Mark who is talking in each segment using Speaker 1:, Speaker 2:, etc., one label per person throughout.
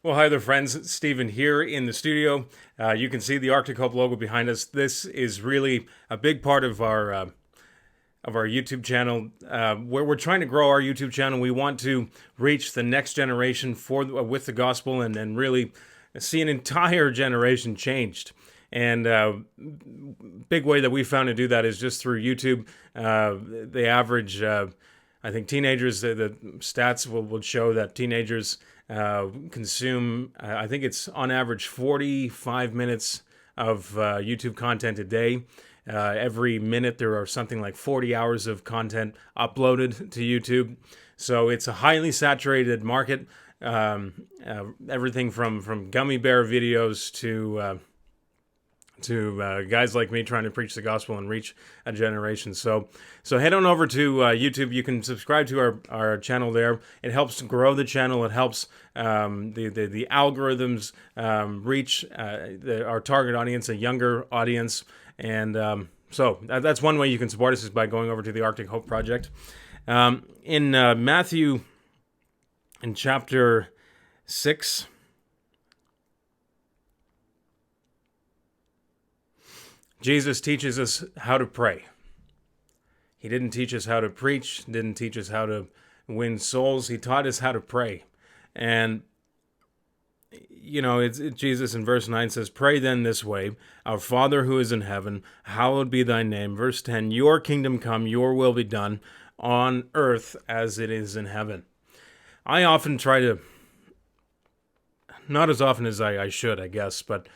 Speaker 1: Well, hi there, friends. It's Stephen here in the studio. You can see the Arctic Hope logo behind us. This is really a big part of our YouTube channel, where we're trying to grow our YouTube channel. We want to reach the next generation with the gospel, and really see an entire generation changed. And big way that we found to do that is just through YouTube. The average, I think, teenagers. The stats will show that teenagers consume, I think it's on average 45 minutes of YouTube content a day. Every minute there are something like 40 hours of content uploaded to YouTube. So it's a highly saturated market. Everything from gummy bear videos to guys like me trying to preach the gospel and reach a generation. So head on over to YouTube. You can subscribe to our channel there. It helps to grow the channel. It helps the algorithms reach our target audience, a younger audience. And so that's one way you can support us, is by going over to the Arctic Hope Project. In Matthew, in chapter 6, Jesus teaches us how to pray. He didn't teach us how to preach, didn't teach us how to win souls. He taught us how to pray. And, you know, Jesus in verse 9 says, "Pray then this way, Our Father who is in heaven, hallowed be thy name." Verse 10, "Your kingdom come, your will be done on earth as it is in heaven." I often try to, not as often as I should, I guess, but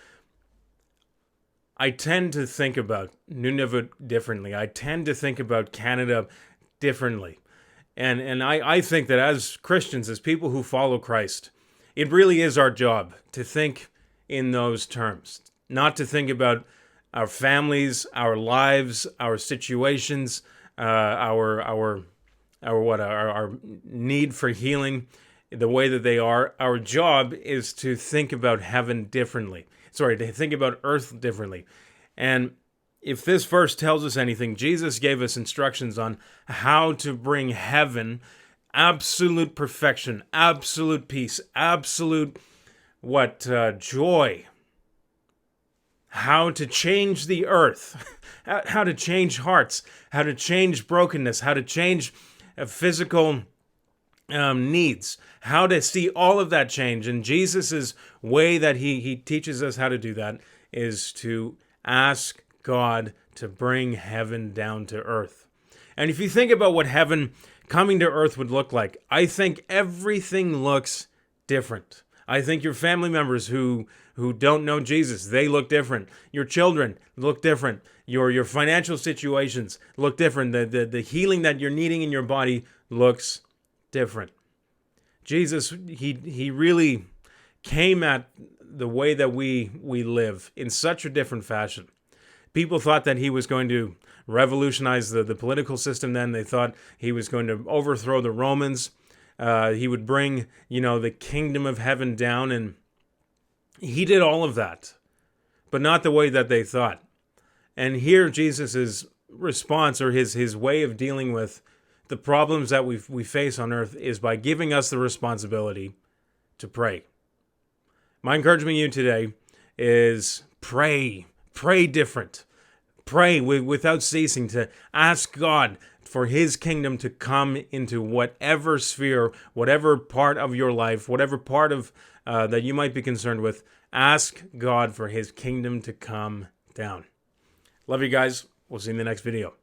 Speaker 1: I tend to think about Nunavut differently. I tend to think about Canada differently. And I think that as Christians, as people who follow Christ, it really is our job to think in those terms. Not to think about our families, our lives, our situations, our need for healing, the way that they are. Our job is to think about heaven differently. To think about earth differently. And if this verse tells us anything, Jesus gave us instructions on how to bring heaven, absolute perfection, absolute peace, absolute joy. How to change the earth, how to change hearts, how to change brokenness, how to change physical needs, how to see all of that change. And Jesus's way that he teaches us how to do that is to ask God to bring heaven down to earth. And if you think about what heaven coming to earth would look like, I think everything looks different. I think your family members who don't know Jesus, they look different. Your children look different. Your financial situations look different. The healing that you're needing in your body looks different. Jesus, he really came at the way that we live in such a different fashion. People thought that he was going to revolutionize the political system then. They thought he was going to overthrow the Romans. He would bring, the kingdom of heaven down, and he did all of that, but not the way that they thought. And here Jesus' response, or his way of dealing with the problems that we face on earth, is by giving us the responsibility to pray. My encouragement to you today is pray different. Pray without ceasing, to ask God for his kingdom to come into whatever sphere, whatever part of your life, whatever part of that you might be concerned with. Ask God for his kingdom to come down. Love you guys. We'll see you in the next video.